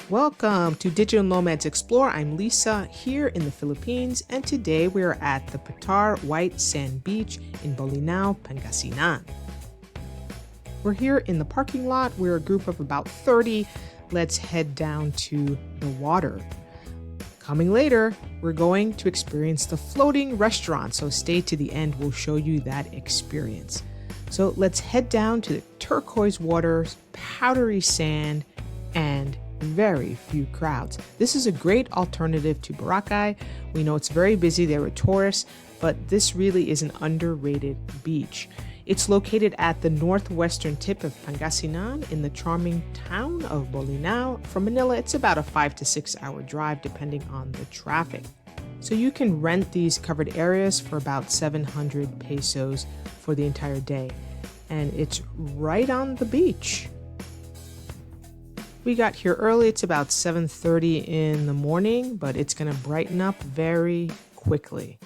Welcome to Digital Nomads Explore. I'm Lisa here in the Philippines, and today we are at the Patar White Sand Beach in Bolinao, Pangasinan. We're here in the parking lot. We're a group of about 30. Let's head down to the water. Coming later, we're going to experience the floating restaurant, so stay to the end. We'll show you that experience. So let's head down to the turquoise waters, powdery sand, and very few crowds. This is a great alternative to Boracay. We know it's very busy there with tourists, but this really is an underrated beach. It's located at the northwestern tip of Pangasinan in the charming town of Bolinao. From Manila, it's about a 5 to 6 hour drive depending on the traffic. So you can rent these covered areas for about 700 pesos for the entire day. And it's right on the beach. We got here early. It's about 7:30 in the morning, but it's going to brighten up very quickly.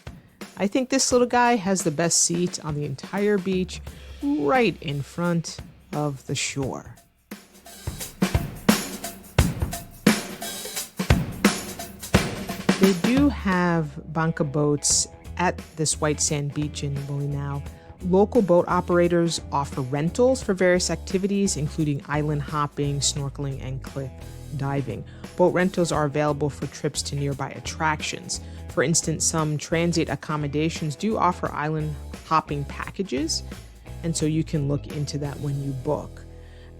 I think this little guy has the best seat on the entire beach, right in front of the shore. They do have banca boats at this white sand beach in Bolinao. Local boat operators offer rentals for various activities, including island hopping, snorkeling, and cliff diving. Boat rentals are available for trips to nearby attractions. For instance, some transient accommodations do offer island hopping packages, and so you can look into that when you book.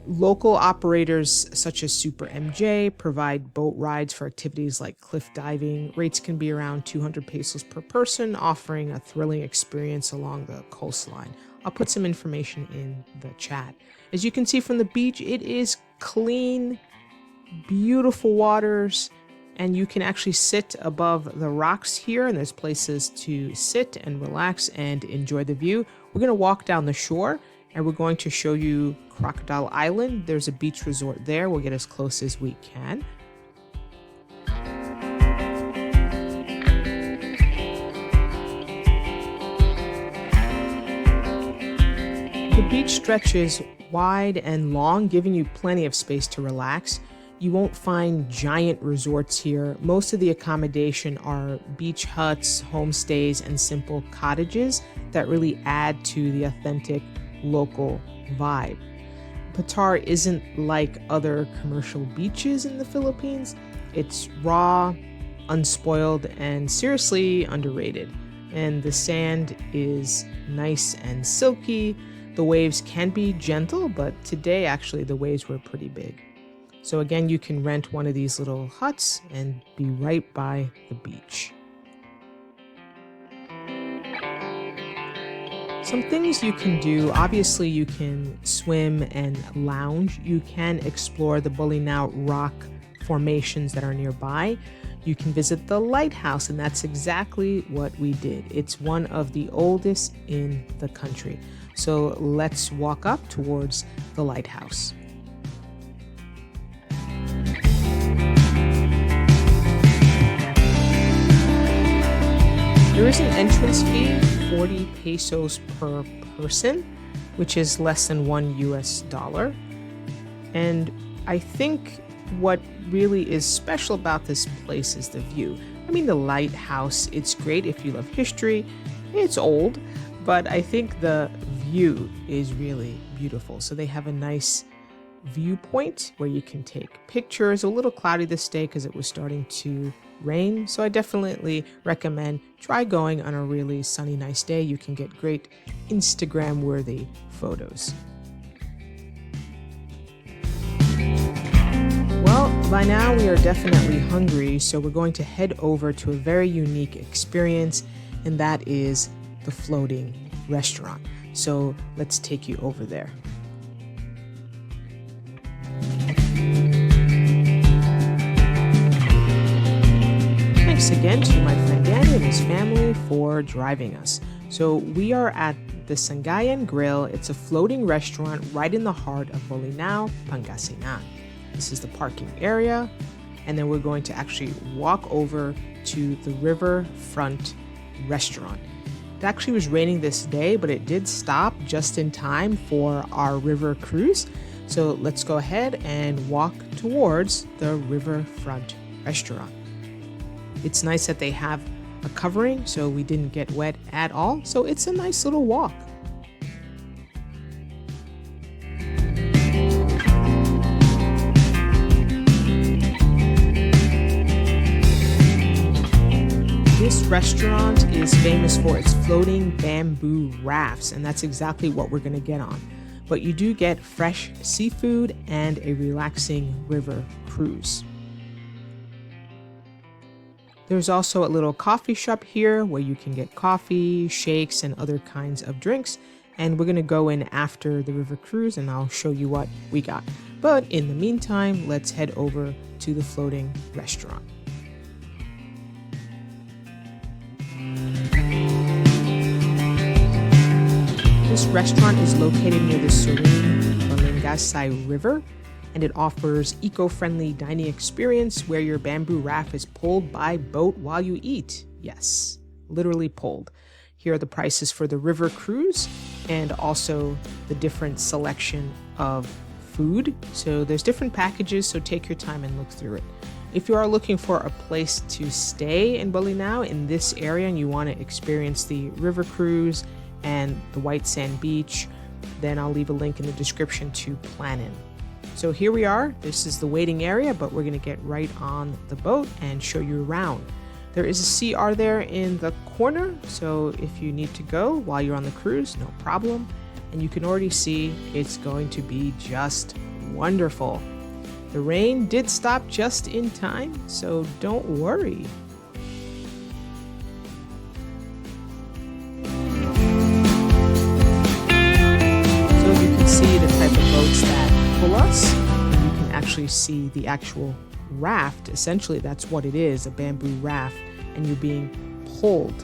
Local operators such as Super MJ provide boat rides for activities like cliff diving. Rates can be around 200 pesos per person, offering a thrilling experience along the coastline. I'll put some information in the chat. As you can see from the beach, it is clean, beautiful waters, and you can actually sit above the rocks here, and there's places to sit and relax and enjoy the view. We're going to walk down the shore, and we're going to show you Crocodile Island. There's a beach resort there. We'll get as close as we can. The beach stretches wide and long, giving you plenty of space to relax. You won't find giant resorts here. Most of the accommodation are beach huts, homestays, and simple cottages that really add to the authentic local vibe. Patar isn't like other commercial beaches in the Philippines. It's raw, unspoiled, and seriously underrated. And the sand is nice and silky. The waves can be gentle, but today actually the waves were pretty big. So again, you can rent one of these little huts and be right by the beach. Some things you can do, obviously you can swim and lounge. You can explore the Bolinao rock formations that are nearby. You can visit the lighthouse, and that's exactly what we did. It's one of the oldest in the country. So let's walk up towards the lighthouse. There is an entrance fee, 40 pesos per person, which is less than $1 US. And I think what really is special about this place is the view. I mean, the lighthouse, it's great if you love history. It's old, but I think the view is really beautiful. So they have a nice viewpoint where you can take pictures. A little cloudy this day because it was starting to rain, so I definitely recommend try going on a really sunny, nice day. You can get great Instagram-worthy photos. Well, by now we are definitely hungry, so we're going to head over to a very unique experience, and that is the floating restaurant. So let's take you over there. Thanks again to my friend Danny and his family for driving us. So we are at the Sungayan Grill. It's a floating restaurant right in the heart of Bolinao, Pangasinan. This is the parking area, and then we're going to actually walk over to the riverfront restaurant. It actually was raining this day, but it did stop just in time for our river cruise. So let's go ahead and walk towards the riverfront restaurant. It's nice that they have a covering so we didn't get wet at all. So it's a nice little walk. This restaurant is famous for its floating bamboo rafts, and that's exactly what we're going to get on. But you do get fresh seafood and a relaxing river cruise. There's also a little coffee shop here where you can get coffee, shakes, and other kinds of drinks. And we're going to go in after the river cruise and I'll show you what we got. But in the meantime, let's head over to the floating restaurant. This restaurant is located near the serene Balingasay River, and it offers eco-friendly dining experience where your bamboo raft is pulled by boat while you eat. Yes, literally pulled. Here are the prices for the river cruise and also the different selection of food. So there's different packages, so take your time and look through it. If you are looking for a place to stay in Bolinao in this area and you want to experience the river cruise and the White Sand Beach, then I'll leave a link in the description to plan in. So here we are. This is the waiting area, but we're going to get right on the boat and show you around. There is a CR there in the corner, so if you need to go while you're on the cruise, no problem. And you can already see it's going to be just wonderful. The rain did stop just in time, so don't worry. See the type of boats that pull us. And you can actually see the actual raft. Essentially, that's what it is, a bamboo raft, and you're being pulled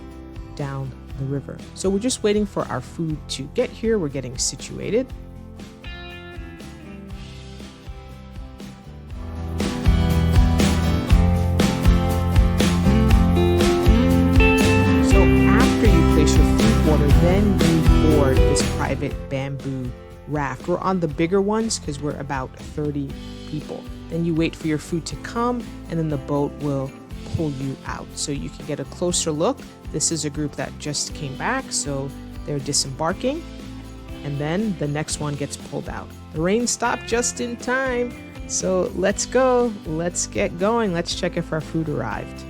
down the river. So we're just waiting for our food to get here. We're getting situated. So after you place your food order, then you board this private bamboo raft. We're on the bigger ones because we're about 30 people. Then you wait for your food to come and then the boat will pull you out so you can get a closer look. This is a group that just came back, so they're disembarking, and then the next one gets pulled out. The rain stopped just in time, so let's go. Let's get going. Let's check if our food arrived.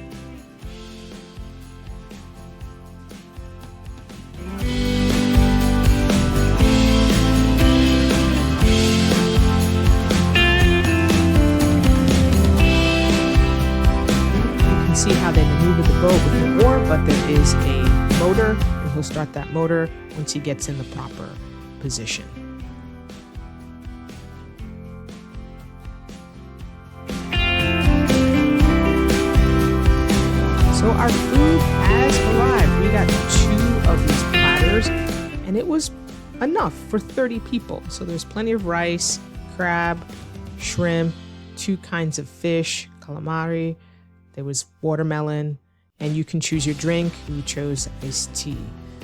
See how they maneuver the boat with the oar, but there is a motor, and he'll start that motor once he gets in the proper position. So our food has arrived. We got 2 of these platters, and it was enough for 30 people. So there's plenty of rice, crab, shrimp, 2 kinds of fish, calamari. There was watermelon, and you can choose your drink. We chose iced tea.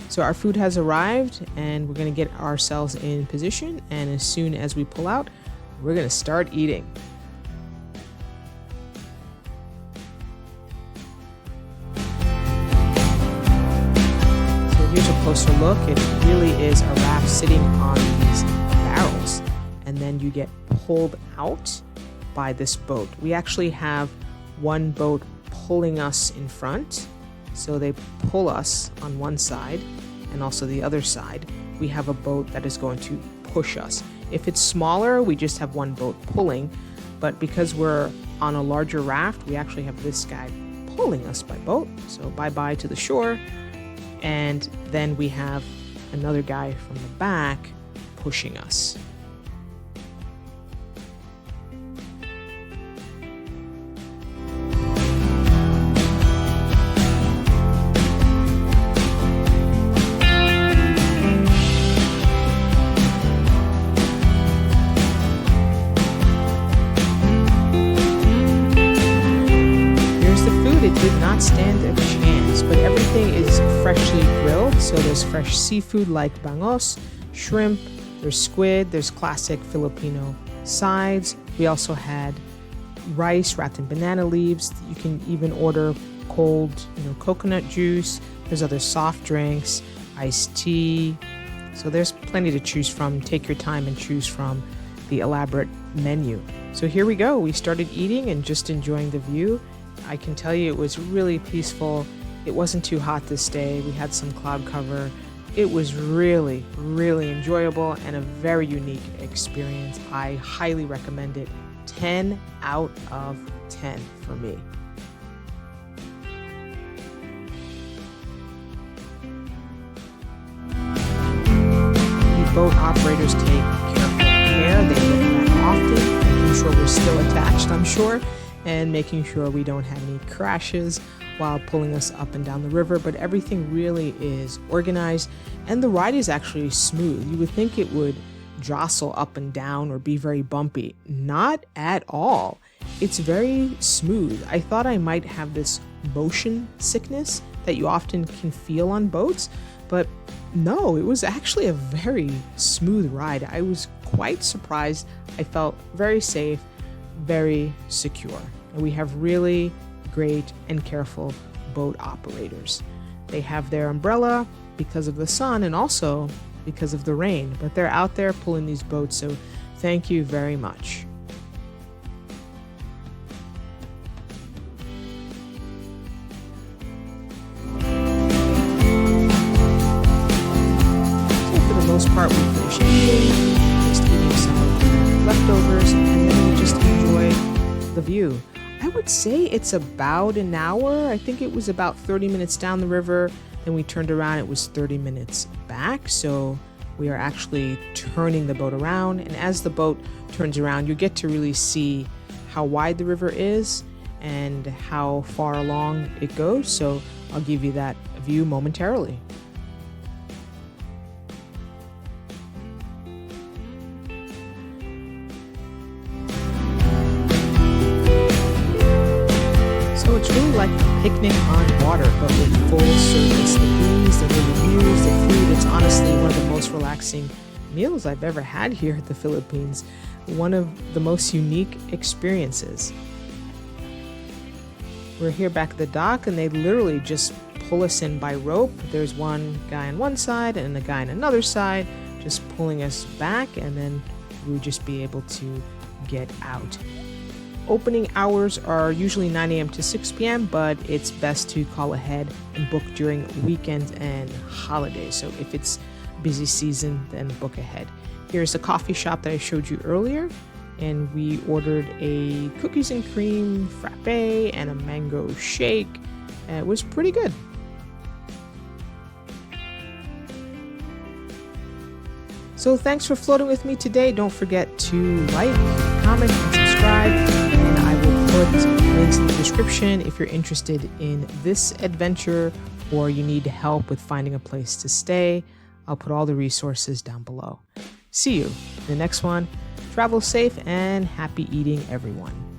So our food has arrived, and we're going to get ourselves in position. And as soon as we pull out, we're going to start eating. So here's a closer look. It really is a raft sitting on these barrels, and then you get pulled out by this boat. We actually have one boat pulling us in front, so they pull us on one side and also the other side. We have a boat that is going to push us. If it's smaller, we just have one boat pulling, but because we're on a larger raft, we actually have this guy pulling us by boat. So bye-bye to the shore, and then we have another guy from the back pushing us. It did not stand a chance, but everything is freshly grilled, so there's fresh seafood like bangos, shrimp, there's squid, there's classic Filipino sides. We also had rice wrapped in banana leaves. You can even order cold, coconut juice. There's other soft drinks, iced tea. So there's plenty to choose from. Take your time and choose from the elaborate menu. So here we go. We started eating and just enjoying the view. I can tell you it was really peaceful. It wasn't too hot this day. We had some cloud cover. It was really, really enjoyable and a very unique experience. I highly recommend it. 10 out of 10 for me. The boat operators take careful care. They look back often, making sure we're still attached, I'm sure, and making sure we don't have any crashes while pulling us up and down the river, but everything really is organized and the ride is actually smooth. You would think it would jostle up and down or be very bumpy. Not at all. It's very smooth. I thought I might have this motion sickness that you often can feel on boats, but no, it was actually a very smooth ride. I was quite surprised. I felt very safe, very secure. And we have really great and careful boat operators. They have their umbrella because of the sun and also because of the rain, but they're out there pulling these boats, so thank you very much. So for the most part, we finished eating, just eating some of the leftovers, and then we just enjoyed the view. I would say it's about an hour. I think it was about 30 minutes down the river. Then we turned around, it was 30 minutes back. So we are actually turning the boat around. And as the boat turns around, you get to really see how wide the river is and how far along it goes. So I'll give you that view momentarily. So it's really like a picnic on water, but with full service. The breeze, the river views, the food. It's honestly one of the most relaxing meals I've ever had here at the Philippines. One of the most unique experiences. We're here back at the dock and they literally just pull us in by rope. There's one guy on one side and a guy on another side just pulling us back, and then we'll just be able to get out. Opening hours are usually 9 a.m. to 6 p.m., but it's best to call ahead and book during weekends and holidays. So if it's busy season, then book ahead. Here's a coffee shop that I showed you earlier, and we ordered a cookies and cream frappe and a mango shake. It was pretty good. So thanks for floating with me today. Don't forget to like, comment, and subscribe. And I will put links in the description if you're interested in this adventure or you need help with finding a place to stay. I'll put all the resources down below. See you in the next one. Travel safe and happy eating, everyone.